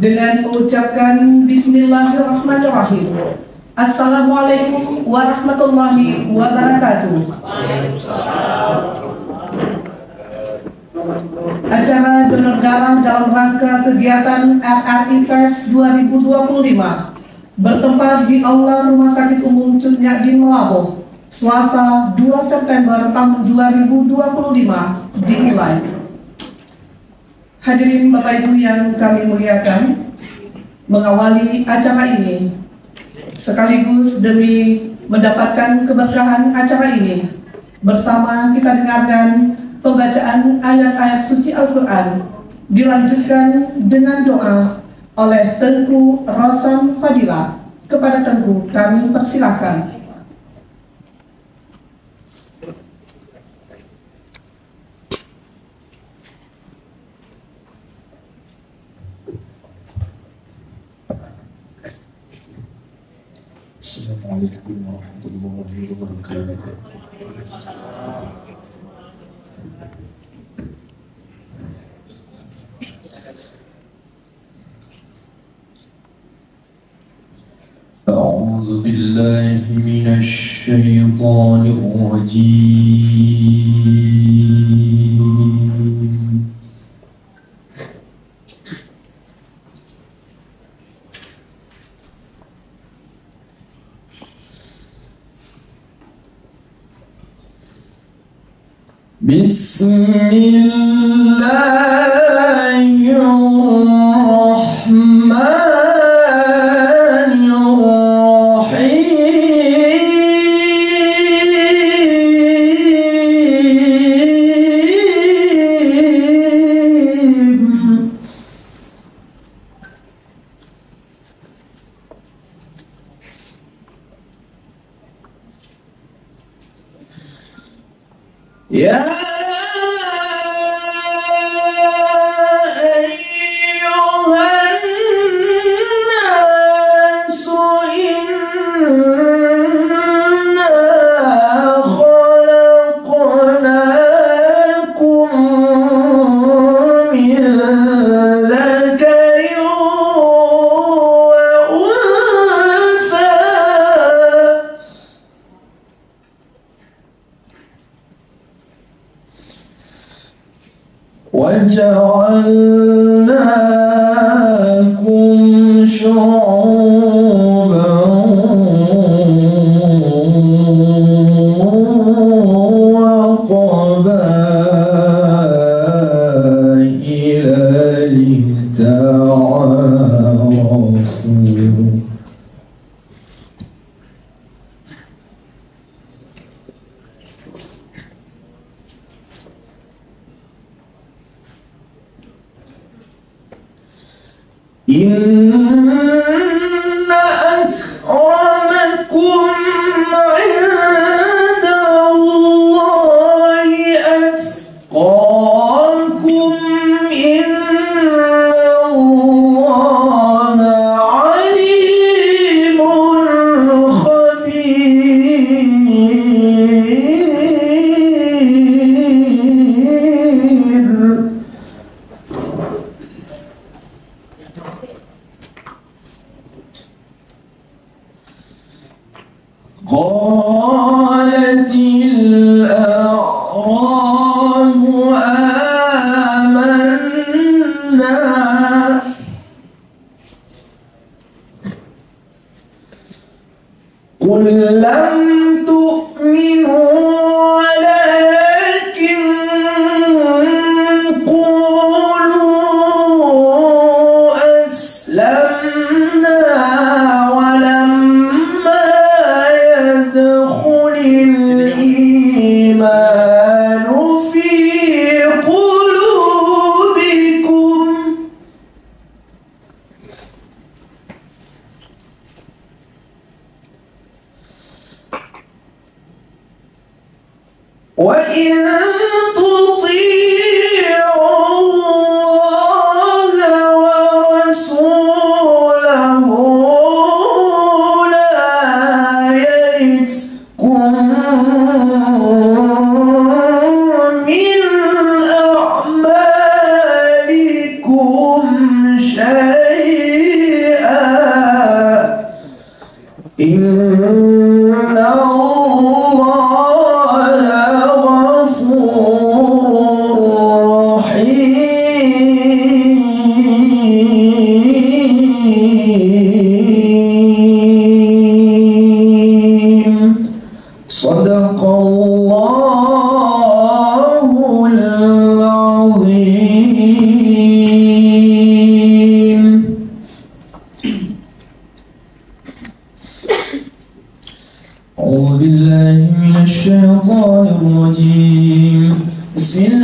dengan mengucapkan Bismillahirrahmanirrahim. Assalamualaikum warahmatullahi wabarakatuh. Acara donor darah dalam rangka kegiatan RRI Fest 2025 bertempat di Aula Rumah Sakit Umum Cut Nyak Melabuh, Selasa 2 September tahun 2025 dimulai. Hadirin Bapak Ibu yang kami muliakan, mengawali acara ini sekaligus demi mendapatkan keberkahan acara ini, bersama kita dengarkan pembacaan ayat-ayat suci Al-Quran, dilanjutkan dengan doa oleh Tengku Rosam Fadilah. Kepada Tengku kami persilahkan. Assalamualaikum warahmatullahi wabarakatuh. أعوذ بالله من الشيطان الرجيم. بسم الله الرحمن الرحيم. يا وجعلناكم شعوبا وقبائل لتعارفوا. إن أكرمكم عند الله أتقاكم إن الله عليم خبير. قالت الأعراب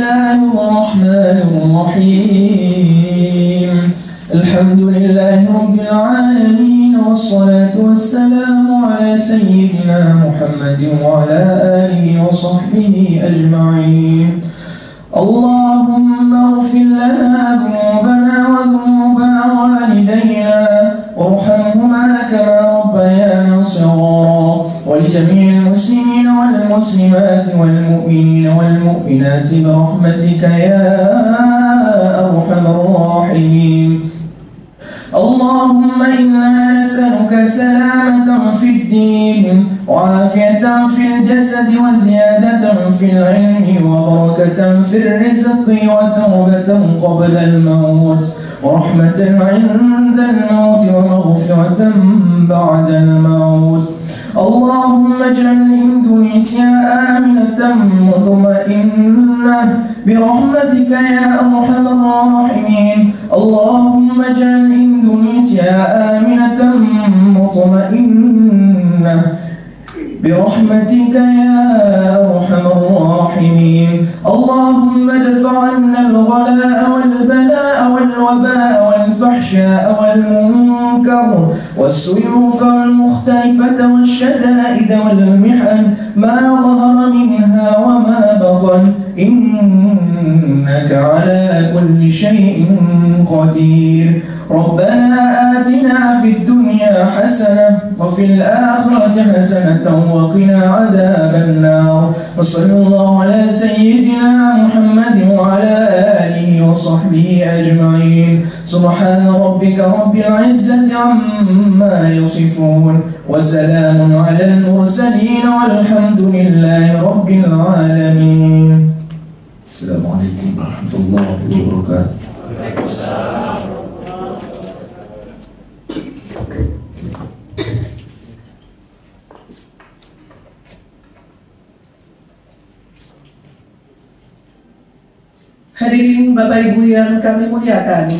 الله الرحمن الرحيم الحمد لله رب العالمين والصلاة والسلام على سيدنا محمد وعلى آله وصحبه أجمعين اللهم اغفر لنا ذنوبنا وذنوب والدينا وارحمهما كما ربيانا صغارا ولجميع المسلمين والمسلمات والمؤمنين والمؤمنات برحمتك يا أرحم الراحمين اللهم إنا نسألك سلامة في الدين وعافية في الجسد وزيادة في العلم وبركة في الرزق وتوبة قبل الموت ورحمة عند الموت ومغفرة بعد الموت اللهم اجعل إندونيسيا آمنة مطمئنة برحمتك يا أرحم الراحمين اللهم اجعل إندونيسيا آمنة مطمئنة برحمتك يا أرحم الراحمين اللهم ادفع عنا الغلاء والبلاء والوباء والفحشاء والمنكر والسيوف المختلفة والشدائد والمحن ما ظهر منها وما بطن إنك على كل شيء قدير ربنا آتنا في الدنيا حسنة وفي الآخرة حسنة وقنا عذاب النار وصلى الله على سيدنا محمد وعلى آله وصحبه أجمعين سبحان ربك رب العزة عما يصفون وسلام على المرسلين والحمد لله رب العالمين السلام عليكم ورحمة الله وبركاته. Hadirin Bapak Ibu yang kami muliakan,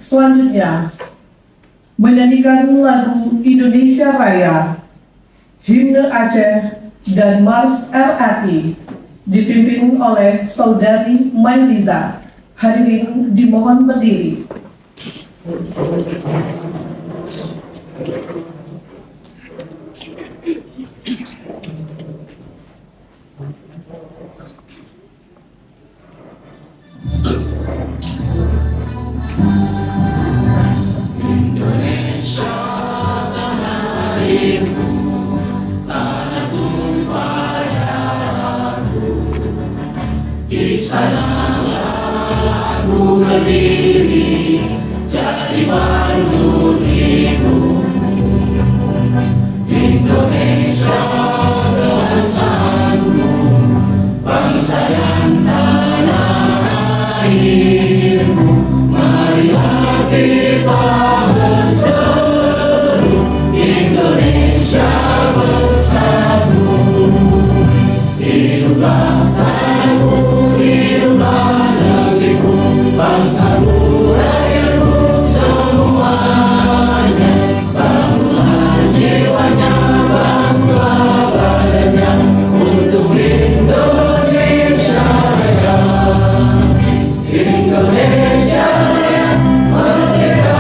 selanjutnya menyanyikan lagu Indonesia Raya, Himne Aceh, dan Mars RRI dipimpin oleh Saudari Mailiza. Hadirin dimohon berdiri. Di sanalah aku berdiri, jadi pandu ibu. Indonesia bangsaku, bangsa dan tanah airmu. Marilah kita berseru, Indonesia bersatu. Hiduplah negeriku, bangsaku, rakyatku semuanya. Bangunlah jiwanya, bangunlah badannya untuk Indonesia Raya. Indonesia Raya, merdeka,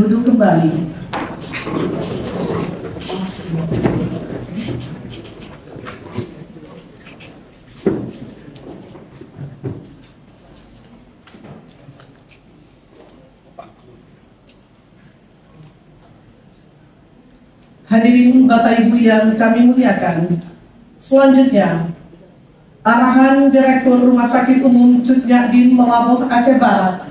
duduk kembali. Hadirin Bapak Ibu yang kami muliakan, selanjutnya arahan Direktur Rumah Sakit Umum Cut Nyak-Dien Melabuh Aceh Barat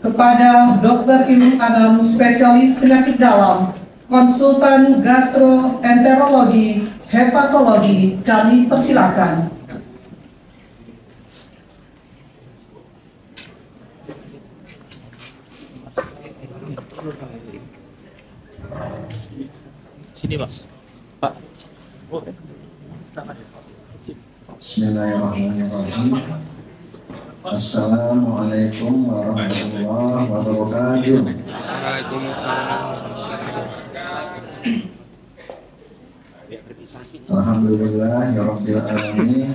kepada Dr. Irung Adam, spesialis penyakit dalam, konsultan gastroenterologi, hepatologi, kami persilakan. Sini Pak. Pak. Oh. Bismillahirrahmanirrahim. Assalamualaikum warahmatullahi wabarakatuh. Alhamdulillahirabbil alamin.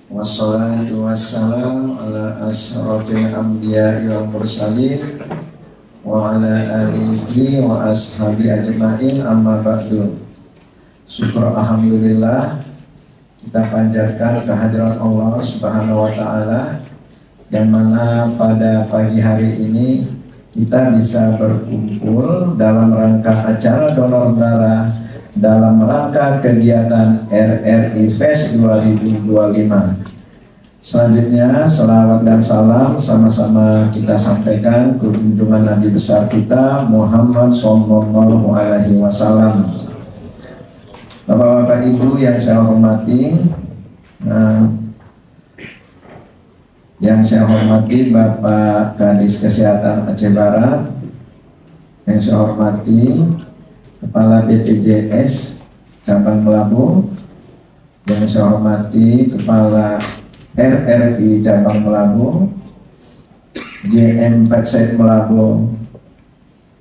Wassalatu wassalamu ala asyrafil anbiya'i wal mursalin wa ala alihi wa ashabi ajma'in, amma ba'du. Syukur alhamdulillah kita panjatkan kehadiran Allah Subhanahu wa taala, yang mana pada pagi hari ini kita bisa berkumpul dalam rangka acara donor darah dalam rangka kegiatan RRI Fest 2025. Selanjutnya, selawat dan salam sama-sama kita sampaikan ke junjungan Nabi besar kita Muhammad Sallallahu Alaihi Wasallam. Bapak-bapak Ibu yang saya hormati, Bapak Kadis Kesehatan Aceh Barat, yang saya hormati Kepala BPJS Cabang Melabuh, yang saya hormati Kepala RRI Cabang Melabuh, JM Petsek Melabuh,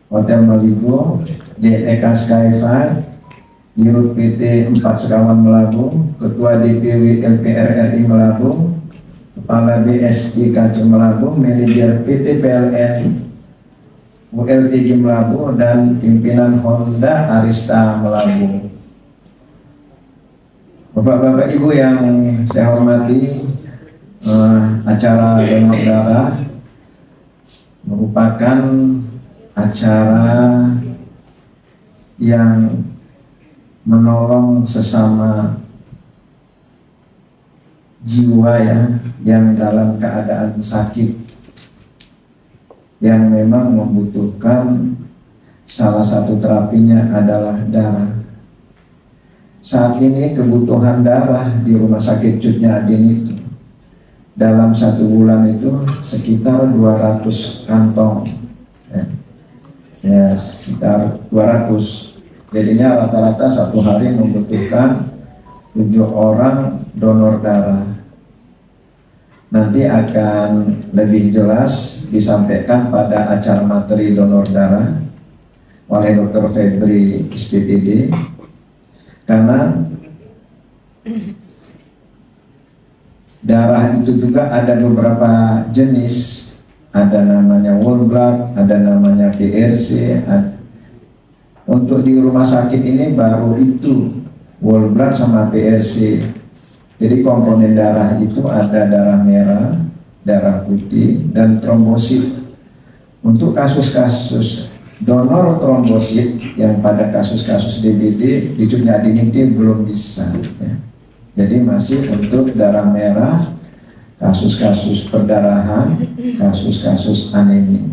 Hotel Maligo, JEK Skyfire, Dirut PT 4 Sekawan Melabuh, Ketua DPW LPR RI Melabuh, Kepala BSI Kacung Melabuh, Manajer PT PLN ULTG Melabuh, dan pimpinan Honda Arista Melabuh. Bapak-bapak Ibu yang saya hormati, acara donor darah merupakan acara yang menolong sesama jiwa yang dalam keadaan sakit, yang memang membutuhkan salah satu terapinya adalah darah. Saat ini kebutuhan darah di Rumah Sakit Cut Nyak-Dien itu dalam 1 bulan itu sekitar 200 kantong, ya sekitar 200. Jadinya rata-rata 1 hari membutuhkan 7 orang donor darah. Nanti akan lebih jelas disampaikan pada acara materi donor darah oleh Dr. Febri SPPD, karena darah itu juga ada beberapa jenis, ada namanya whole blood, ada namanya BRC. Untuk di rumah sakit ini baru itu whole blood sama BRC. Jadi komponen darah itu ada darah merah, darah putih, dan trombosit. Untuk kasus-kasus donor trombosit yang pada kasus-kasus DBD di Cut Nyak-Dien ini belum bisa, ya. Jadi masih untuk darah merah, kasus-kasus perdarahan, kasus-kasus anemia.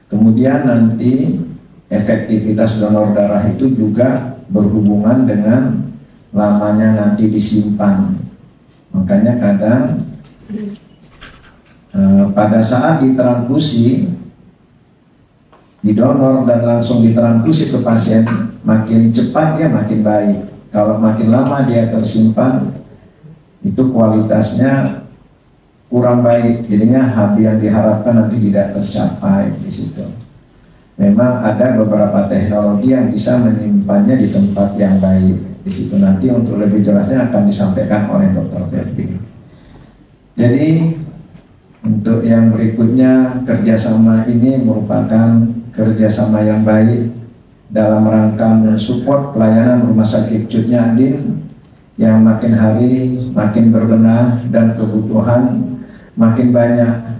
Kemudian nanti efektivitas donor darah itu juga berhubungan dengan lamanya nanti disimpan. Makanya kadang pada saat ditransfusi, didonor dan langsung ditransfusi ke pasien, makin cepat dia makin baik. Kalau makin lama dia tersimpan, itu kualitasnya kurang baik, jadinya HB yang diharapkan nanti tidak tercapai di situ. Memang ada beberapa teknologi yang bisa menyimpannya di tempat yang baik. Di situ nanti untuk lebih jelasnya akan disampaikan oleh Dr. Febri. Jadi Untuk yang berikutnya, kerjasama ini merupakan kerjasama yang baik dalam rangka mensupport pelayanan Rumah Sakit Cut Nyak yang makin hari makin berbenah dan kebutuhan makin banyak.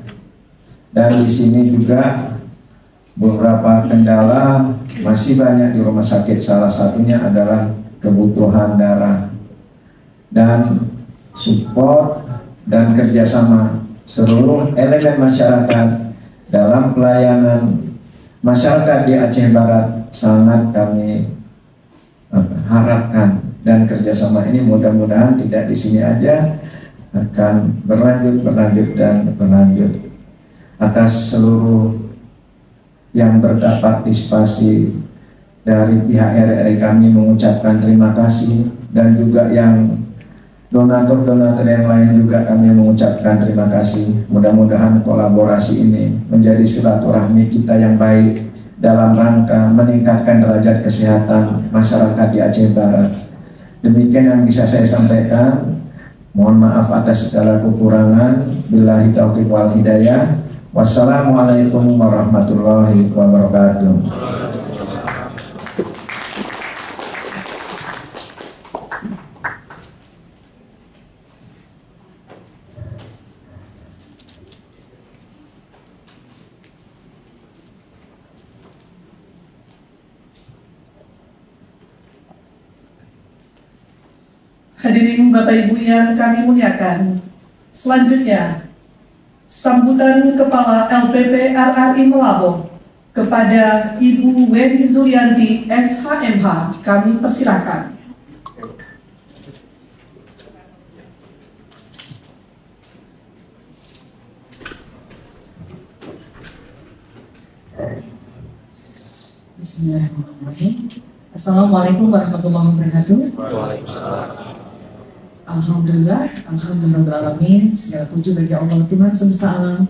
Dan di sini juga beberapa kendala masih banyak di rumah sakit. Salah satunya adalah kebutuhan darah dan support dan kerjasama seluruh elemen masyarakat dalam pelayanan masyarakat di Aceh Barat sangat kami harapkan, dan kerjasama ini mudah-mudahan tidak di sini aja, akan berlanjut atas seluruh yang berpartisipasi. Dari pihak RRI kami mengucapkan terima kasih, dan juga yang donatur-donatur yang lain juga kami mengucapkan terima kasih. Mudah-mudahan kolaborasi ini menjadi silaturahmi kita yang baik dalam rangka meningkatkan derajat kesehatan masyarakat di Aceh Barat. Demikian yang bisa saya sampaikan. Mohon maaf atas segala kekurangan. Billahi taufiq wal hidayah. Wassalamualaikum warahmatullahi wabarakatuh. Hadirin Bapak Ibu yang kami muliakan, selanjutnya sambutan Kepala LPP RRI Melaboh kepada Ibu Weni Zulianti SHMH kami persilahkan. Bismillahirrahmanirrahim. Assalamualaikum warahmatullahi wabarakatuh. Alhamdulillah, alhamdulillahirrahmanirrahim. Segala puji bagi Allah Tuhan semesta alam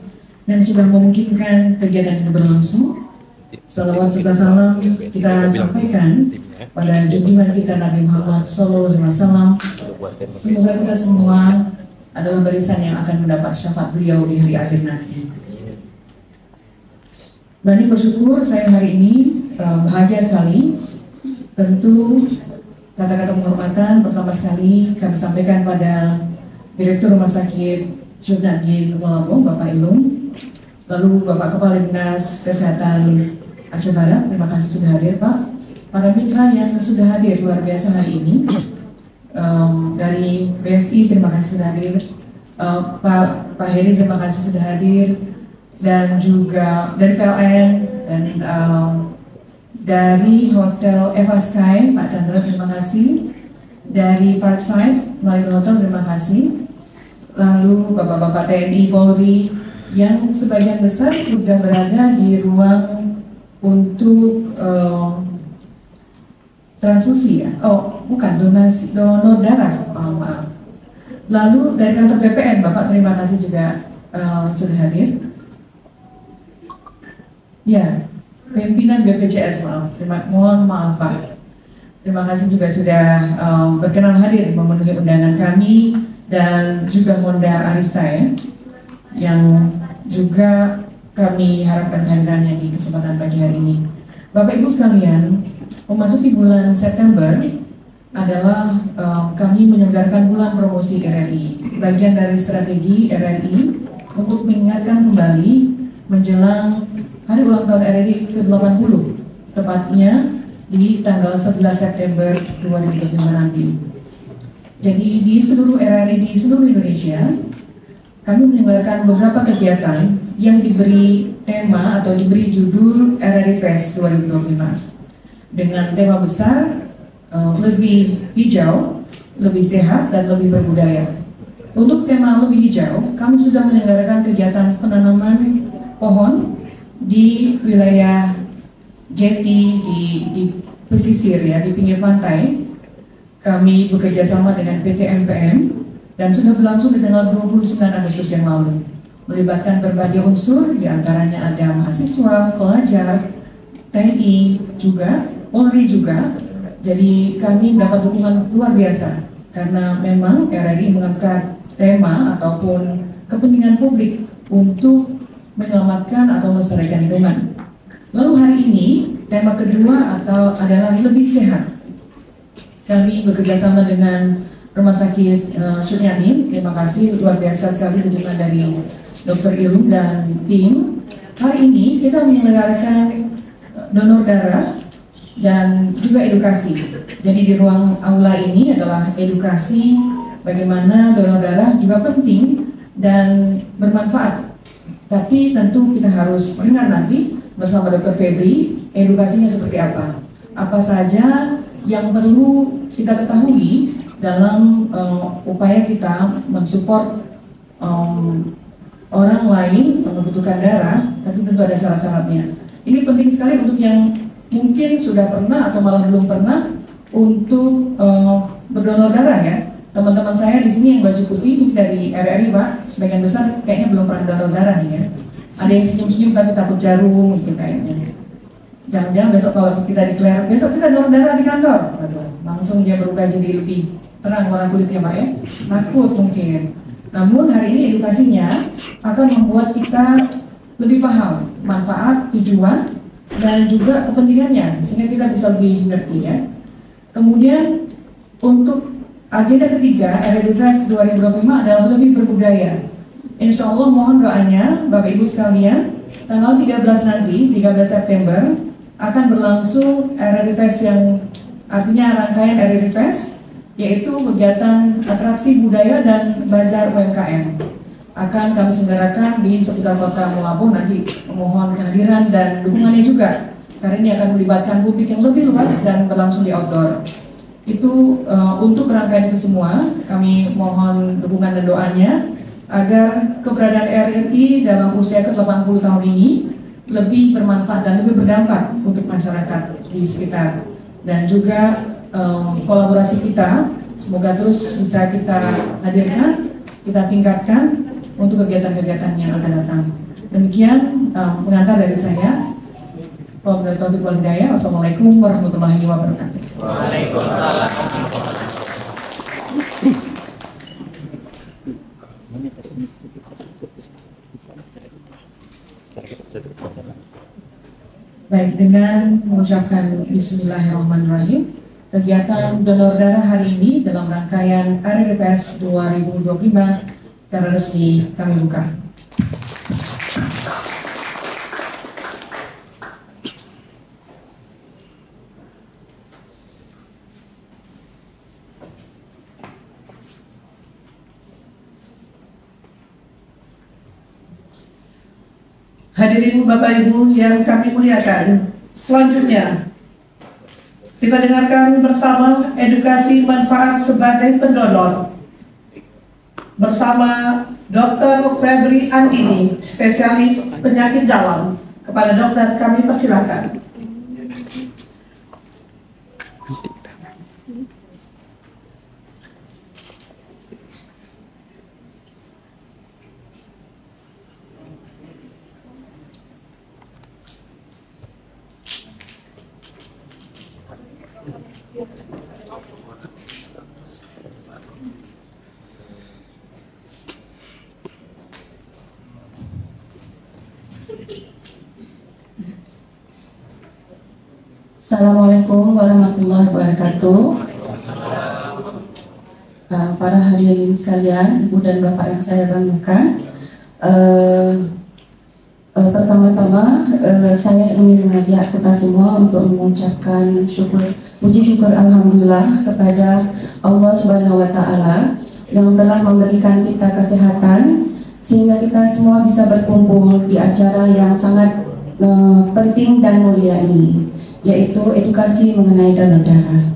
yang sudah memungkinkan kegiatan ini berlangsung. Salawat serta salam kita sampaikan pada junjungan kita Nabi Muhammad SAW. Semoga kita semua adalah barisan yang akan mendapat syafaat beliau di hari akhir nanti. Bani bersyukur saya hari ini bahagia sekali. Tentu kata-kata penghormatan pertama sekali kami sampaikan pada Direktur Rumah Sakit Cut Nyak Melaboh, Bapak Ilung, lalu Bapak Kepala Dinas Kesehatan Aceh Barat, terima kasih sudah hadir Pak. Para mitra yang sudah hadir luar biasa hari ini, dari BSI terima kasih sudah hadir, Pak Heri terima kasih sudah hadir, dan juga dari PLN dan dari Hotel Eva Sky, Pak Chandra terima kasih. Dari Parkside, Marino Hotel terima kasih. Lalu Bapak-Bapak TNI, Polri yang sebagian besar sudah berada di ruang untuk transfusi ya. Oh, bukan donasi, donor darah. Maaf. Lalu dari kantor BPN, Bapak terima kasih juga sudah hadir. Ya. Pimpinan BPJS, mohon maaf Pak. Terima kasih juga sudah berkenan hadir memenuhi undangan kami, dan juga Monda Arista ya, yang juga kami harapkan kehadirannya di kesempatan pagi hari ini. Bapak Ibu sekalian, memasuki bulan September adalah kami menyelenggarakan bulan promosi RRI, bagian dari strategi RRI untuk mengingatkan kembali menjelang hari ulang tahun RRI ke-80, tepatnya di tanggal 11 September 2025 nanti. Jadi di seluruh RRI di seluruh Indonesia, kami menyelenggarakan beberapa kegiatan yang diberi tema atau diberi judul RRI Fest 2025 dengan tema besar lebih hijau, lebih sehat, dan lebih berbudaya. Untuk tema lebih hijau, kami sudah menyelenggarakan kegiatan penanaman pohon di wilayah Jeti di pesisir ya, di pinggir pantai. Kami bekerja sama dengan PT MPM dan sudah berlangsung di tanggal 29 Agustus yang lalu, melibatkan berbagai unsur, diantaranya ada mahasiswa, pelajar, TNI juga, Polri juga. Jadi kami mendapat dukungan luar biasa karena memang RRI mengangkat tema ataupun kepentingan publik untuk menyelamatkan atau melestarikan lingkungan. Lalu hari ini tema kedua adalah lebih sehat. Kami bekerjasama dengan Rumah Sakit Suryani. Terima kasih luar biasa sekali dukungan dari Dr. Ilum dan tim. Hari ini kita menyelenggarakan donor darah dan juga edukasi. Jadi di ruang aula ini adalah edukasi bagaimana donor darah juga penting dan bermanfaat. Tapi tentu kita harus dengar nanti bersama Dr. Febri edukasinya seperti apa. Apa saja yang perlu kita ketahui dalam upaya kita mensupport orang lain yang membutuhkan darah, tapi tentu ada syarat-syaratnya. Ini penting sekali untuk yang mungkin sudah pernah atau malah belum pernah untuk berdonor darah ya. Teman-teman saya di sini yang baju putih dari RRI Pak, sebagian besar kayaknya belum pernah donor darah ya. Ada yang senyum-senyum tapi takut jarum gitu kayaknya. Jangan-jangan besok kalau kita declare, besok kita donor darah di kantor. Aduh, langsung dia berubah jadi lebih terang warna kulitnya Pak ya. Takut mungkin. Namun hari ini edukasinya akan membuat kita lebih paham manfaat, tujuan, dan juga kepentingannya, sehingga kita bisa lebih ngerti ya. Kemudian untuk agenda ketiga RRI Fest 2025 adalah lebih berbudaya. Insya Allah mohon doanya Bapak Ibu sekalian, tanggal 13 nanti, 13 September akan berlangsung RRI Fest yang artinya rangkaian RRI Fest, yaitu kegiatan atraksi budaya dan bazar UMKM. Akan kami selenggarakan di seputar kota Labuan. Nanti mohon kehadiran dan dukungannya juga, karena ini akan melibatkan publik yang lebih luas dan berlangsung di outdoor. Itu untuk rangkaian itu semua, kami mohon dukungan dan doanya agar keberadaan RRI dalam usia ke-80 tahun ini lebih bermanfaat dan lebih berdampak untuk masyarakat di sekitar. Dan juga kolaborasi kita semoga terus bisa kita hadirkan, kita tingkatkan untuk kegiatan-kegiatan yang akan datang. Demikian pengantar dari saya. Wabillahi taufiq wal hidayah. Wassalamualaikum warahmatullahi wabarakatuh. Waalaikumsalam. Baik, dengan mengucapkan Bismillahirrahmanirrahim, kegiatan donor darah hari ini dalam rangkaian RRI Fest 2025 secara resmi kami buka. Hadirin Bapak Ibu yang kami muliakan, selanjutnya kita dengarkan bersama edukasi manfaat sebagai pendonor bersama Dr. Febri Andini, spesialis penyakit dalam. Kepada dokter kami persilakan. Assalamualaikum warahmatullahi wabarakatuh. Para hadirin sekalian, Ibu dan Bapak yang saya banggakan, pertama-tama saya ingin mengajak kita semua untuk mengucapkan puji syukur alhamdulillah kepada Allah Subhanahu wa Ta'ala yang telah memberikan kita kesehatan sehingga kita semua bisa berkumpul di acara yang sangat penting dan mulia ini, yaitu edukasi mengenai donor darah.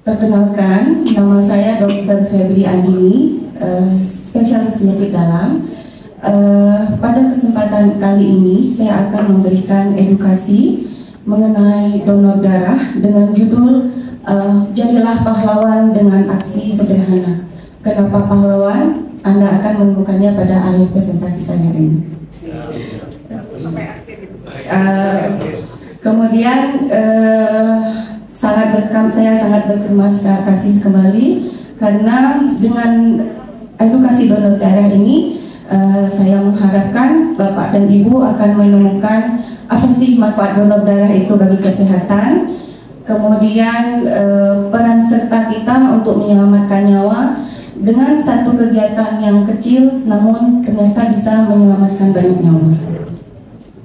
Perkenalkan, nama saya Dr. Febri Andini, spesialis penyakit dalam. Pada kesempatan kali ini saya akan memberikan edukasi mengenai donor darah dengan judul Jadilah Pahlawan dengan Aksi Sederhana. Kenapa pahlawan? Anda akan menemukannya pada akhir presentasi saya ini. Kemudian saya sangat berterima kasih kembali karena dengan edukasi donor darah ini saya mengharapkan Bapak dan Ibu akan menemukan apa sih manfaat donor darah itu bagi kesehatan, kemudian peran serta kita untuk menyelamatkan nyawa dengan satu kegiatan yang kecil namun ternyata bisa menyelamatkan banyak nyawa.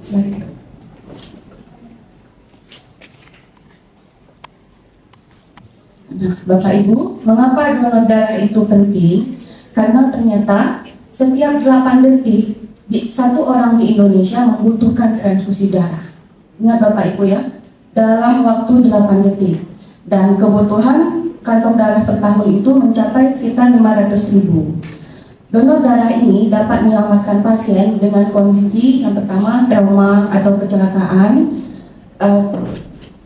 Silakan. Nah, Bapak Ibu, mengapa donor darah itu penting? Karena ternyata setiap 8 detik satu orang di Indonesia membutuhkan transfusi darah. Ingat Bapak Ibu ya, dalam waktu 8 detik. Dan kebutuhan kantong darah per tahun itu mencapai sekitar 500.000. Donor darah ini dapat menyelamatkan pasien dengan kondisi yang pertama trauma atau kecelakaan.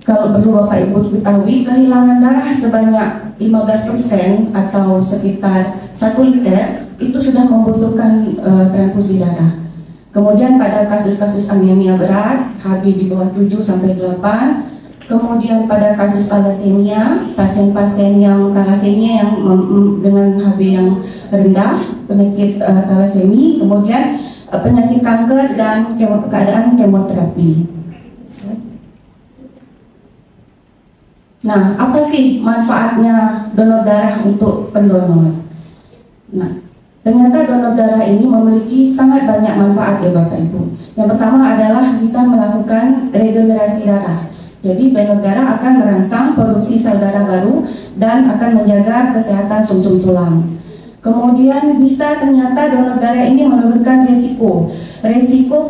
Kalau perlu Bapak Ibu ketahui, kehilangan darah sebanyak 15% atau sekitar 1 liter itu sudah membutuhkan transfusi darah. Kemudian pada kasus-kasus anemia berat, HB di bawah 7 sampai 8. Kemudian pada kasus thalassemia, pasien-pasien yang thalassemia yang dengan HB yang rendah, penyakit thalassemia, kemudian penyakit kanker dan keadaan kemoterapi. Nah, apa sih manfaatnya donor darah untuk pendonor? Nah, ternyata donor darah ini memiliki sangat banyak manfaat ya Bapak Ibu. Yang pertama adalah bisa melakukan regenerasi darah. Jadi donor darah akan merangsang produksi sel darah baru dan akan menjaga kesehatan sumsum tulang. Kemudian bisa ternyata donor darah ini menurunkan resiko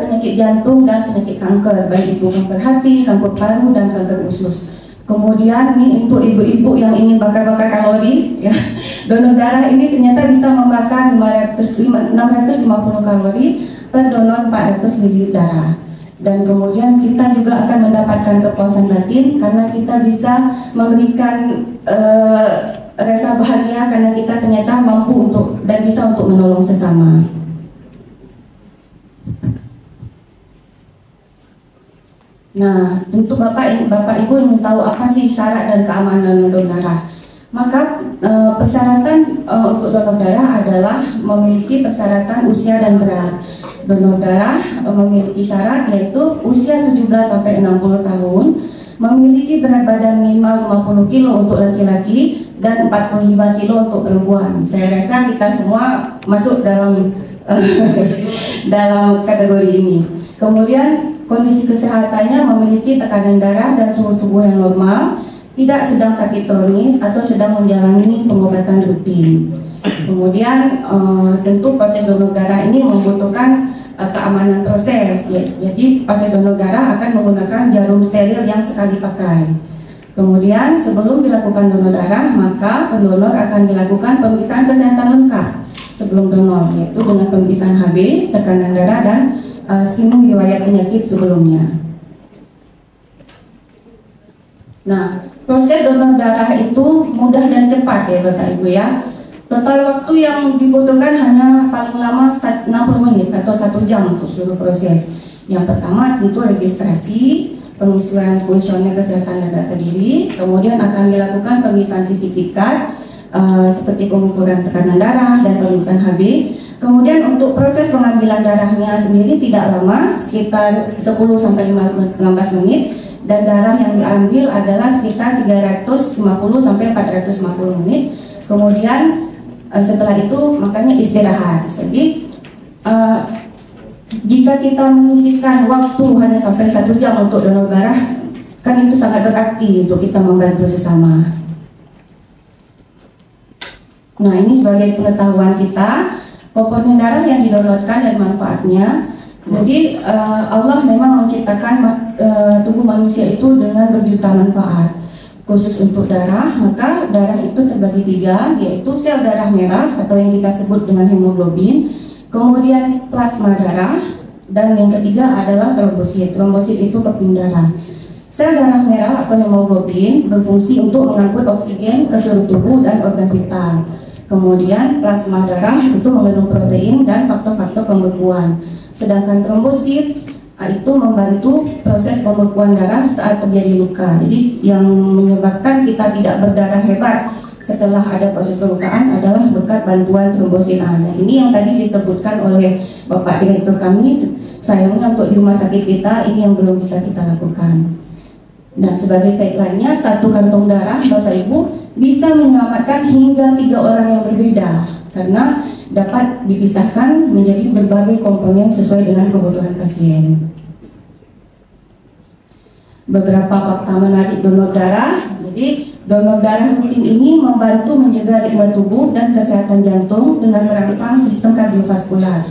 penyakit jantung dan penyakit kanker, baik itu kanker hati, kanker paru dan kanker usus. Kemudian ini untuk ibu-ibu yang ingin bakar-bakar kalori ya, donor darah ini ternyata bisa membakar 650 kalori per donor 400 ml darah. Dan kemudian kita juga akan mendapatkan kepuasan batin karena kita bisa memberikan rasa bahagia karena kita ternyata mampu untuk dan bisa untuk menolong sesama. Nah, tentu Bapak Ibu ingin tahu apa sih syarat dan keamanan donor darah. Maka persyaratan untuk donor darah adalah memiliki persyaratan usia dan berat. Donor darah memiliki syarat yaitu usia 17 sampai 60 tahun, memiliki berat badan minimal 50 kg untuk laki-laki dan 45 kg untuk perempuan. Saya rasa kita semua masuk dalam dalam kategori ini. Kemudian kondisi kesehatannya memiliki tekanan darah dan suhu tubuh yang normal, tidak sedang sakit kronis atau sedang menjalani pengobatan rutin. Kemudian tentu proses donor darah ini membutuhkan keamanan proses. Jadi proses donor darah akan menggunakan jarum steril yang sekali pakai. Kemudian sebelum dilakukan donor darah, maka pendonor akan dilakukan pemeriksaan kesehatan lengkap sebelum donor, yaitu dengan pemeriksaan HB, tekanan darah dan screening riwayat penyakit sebelumnya. Nah, proses donor darah itu mudah dan cepat ya Bapak Ibu ya. Total waktu yang dibutuhkan hanya paling lama 60 menit atau 1 jam untuk seluruh proses. Yang pertama tentu registrasi, pengisian kuesioner kesehatan dan data diri, kemudian akan dilakukan pemeriksaan fisik singkat seperti pengukuran tekanan darah dan pemeriksaan HB. Kemudian untuk proses pengambilan darahnya sendiri tidak lama, sekitar 10 sampai 15 menit, dan darah yang diambil adalah sekitar 350 sampai 450 menit. Kemudian setelah itu makanya istirahat. Jadi jika kita menyisihkan waktu hanya sampai 1 jam untuk donor darah, kan itu sangat berarti untuk kita membantu sesama. Nah, ini sebagai pengetahuan kita komponen darah yang didonorkan dan manfaatnya. Jadi Allah memang menciptakan tubuh manusia itu dengan berjuta manfaat. Khusus untuk darah, maka darah itu terbagi 3, yaitu sel darah merah atau yang kita sebut dengan hemoglobin, kemudian plasma darah, dan yang ketiga adalah trombosit. Trombosit itu keping darah. Sel darah merah atau hemoglobin berfungsi untuk mengangkut oksigen ke seluruh tubuh dan organ vital. Kemudian plasma darah itu mengandung protein dan faktor-faktor pembekuan. Sedangkan trombosit itu membantu proses pembekuan darah saat terjadi luka. Jadi yang menyebabkan kita tidak berdarah hebat setelah ada proses pelukaan adalah berkat bantuan trombosit. Nah, ini yang tadi disebutkan oleh Bapak Direktur kami, sayangnya untuk di rumah sakit kita ini yang belum bisa kita lakukan. Nah, sebagai tagline-nya, satu kantong darah Bapak Ibu bisa menyelamatkan hingga 3 orang yang berbeda karena dapat dipisahkan menjadi berbagai komponen sesuai dengan kebutuhan pasien. Beberapa fakta menarik donor darah. Jadi, donor darah rutin ini membantu menjaga ritme tubuh dan kesehatan jantung dengan merangsang sistem kardiovaskular.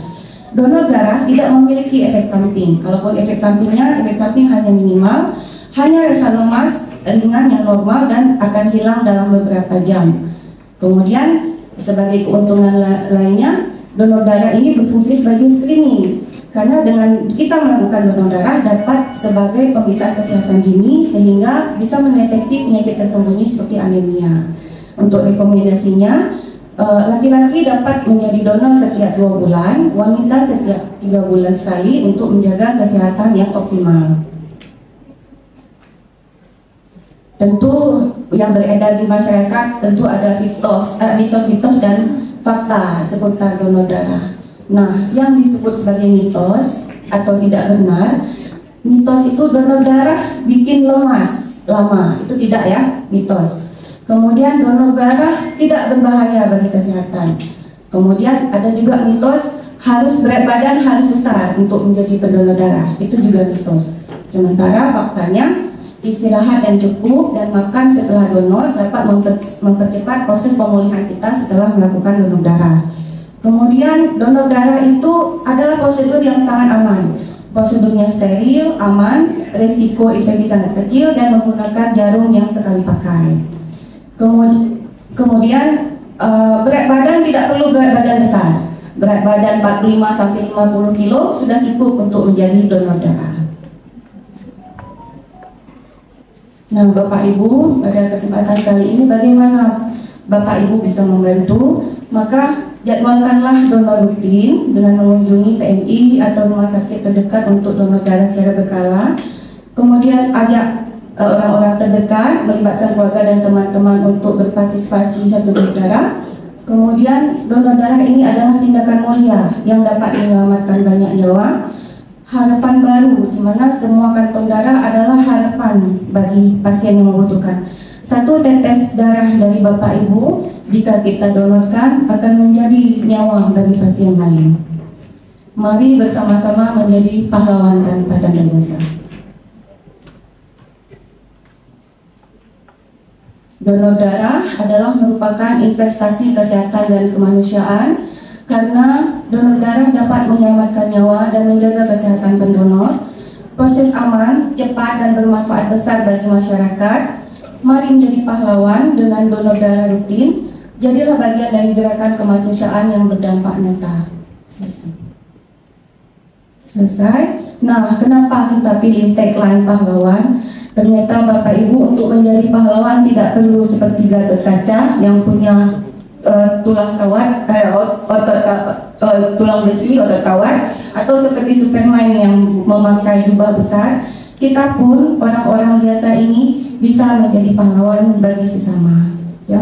Donor darah tidak memiliki efek samping. Kalaupun efek samping hanya minimal, hanya rasa lemas ringan yang normal dan akan hilang dalam beberapa jam. Kemudian, sebagai keuntungan lainnya, donor darah ini berfungsi sebagai screening. Karena dengan kita melakukan donor darah dapat sebagai pemeriksaan kesehatan dini sehingga bisa mendeteksi penyakit tersembunyi seperti anemia. Untuk rekomendasinya, laki-laki dapat menjadi donor setiap 2 bulan, wanita setiap 3 bulan sekali untuk menjaga kesehatan yang optimal. Tentu yang beredar di masyarakat tentu ada mitos-mitos dan fakta seputar donor darah. Nah, yang disebut sebagai mitos atau tidak benar, mitos itu donor darah bikin lemas lama, itu tidak ya, mitos. Kemudian donor darah tidak berbahaya bagi kesehatan. Kemudian ada juga mitos harus berat badan harus besar untuk menjadi pendonor darah, itu juga mitos. Sementara faktanya istirahat dan cukup dan makan setelah donor dapat mempercepat proses pemulihan kita setelah melakukan donor darah. Kemudian donor darah itu adalah prosedur yang sangat aman. Prosedurnya steril, aman, resiko infeksi sangat kecil dan menggunakan jarum yang sekali pakai. Kemudian berat badan tidak perlu berat badan besar. Berat badan 45-50 kilo sudah cukup untuk menjadi donor darah. Nah, Bapak Ibu, pada kesempatan kali ini bagaimana Bapak Ibu bisa membantu? Maka jadwalkanlah donor rutin dengan mengunjungi PMI atau rumah sakit terdekat untuk donor darah secara berkala. Kemudian ajak orang-orang terdekat, melibatkan keluarga dan teman-teman untuk berpartisipasi satu donor darah. Kemudian donor darah ini adalah tindakan mulia yang dapat menyelamatkan banyak nyawa. Harapan baru, di mana semua kantong darah adalah harapan bagi pasien yang membutuhkan. Satu tetes darah dari Bapak Ibu jika kita donorkan akan menjadi nyawa bagi pasien lain. Mari bersama-sama menjadi pahlawan tanpa tanda jasa. Donor darah adalah merupakan investasi kesehatan dan kemanusiaan karena donor darah dapat menyelamatkan nyawa dan menjaga kesehatan pendonor. Proses aman, cepat dan bermanfaat besar bagi masyarakat. Mari menjadi pahlawan dengan donor darah rutin. Jadilah bagian dari gerakan kemanusiaan yang berdampak nyata. Selesai. Nah, kenapa kita pilih tagline pahlawan? Ternyata Bapak Ibu untuk menjadi pahlawan tidak perlu seperti Gatot Kaca yang punya tulang kawat, tulang besi, otot kawat, atau seperti Superman yang memakai jubah besar. Kita pun orang-orang biasa ini bisa menjadi pahlawan bagi sesama. Ya.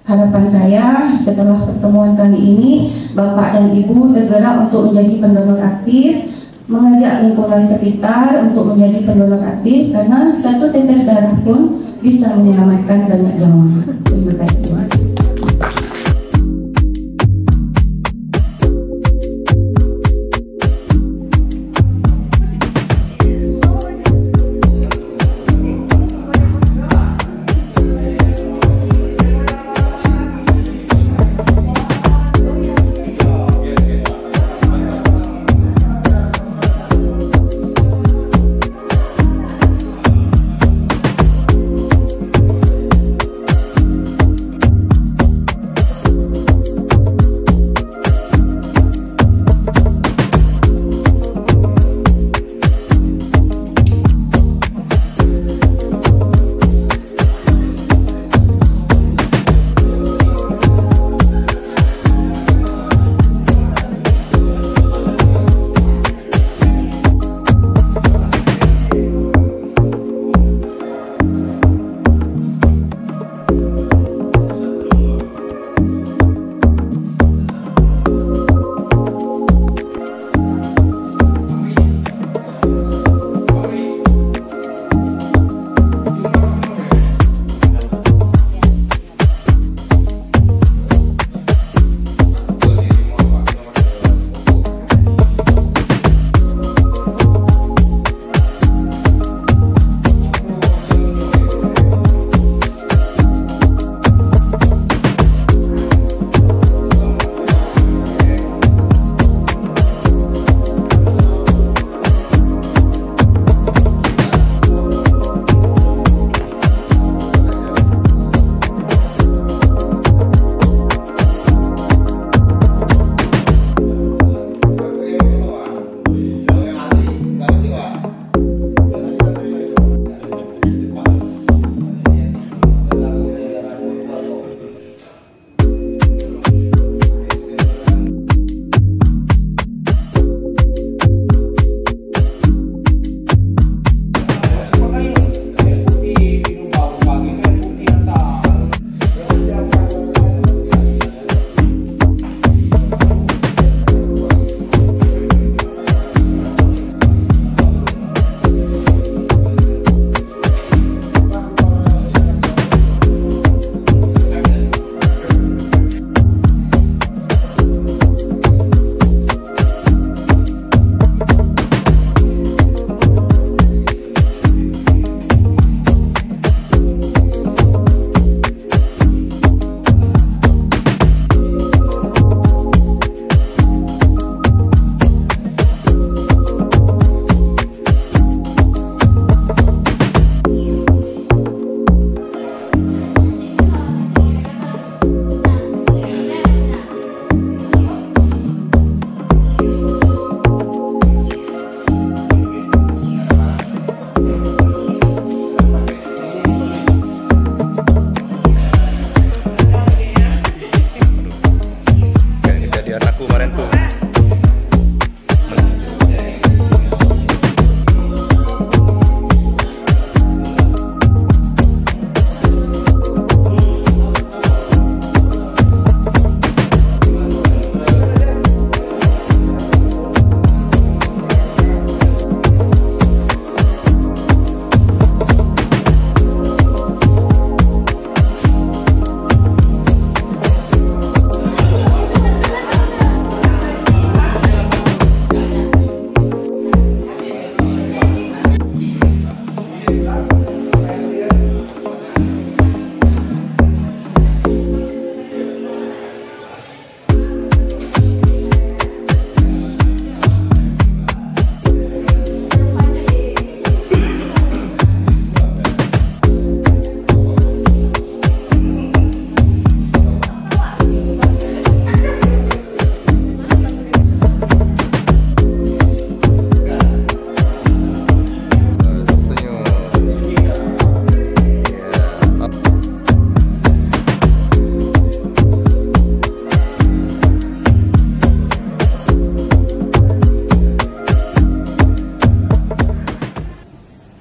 Harapan saya setelah pertemuan kali ini Bapak dan Ibu tergerak untuk menjadi pendonor aktif, mengajak lingkungan sekitar untuk menjadi pendonor aktif karena satu tetes darah pun bisa menyelamatkan banyak nyawa. Terima kasih.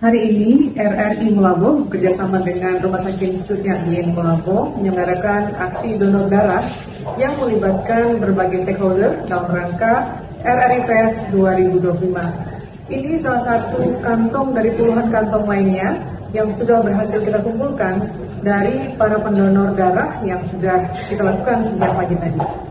Hari ini RRI Melaboh bekerjasama dengan Rumah Sakit Cut Nyak Melaboh menyelenggarakan aksi donor darah yang melibatkan berbagai stakeholder dalam rangka RRI Fest 2025. Ini salah satu kantong dari puluhan kantong lainnya yang sudah berhasil kita kumpulkan dari para pendonor darah yang sudah kita lakukan sejak pagi tadi.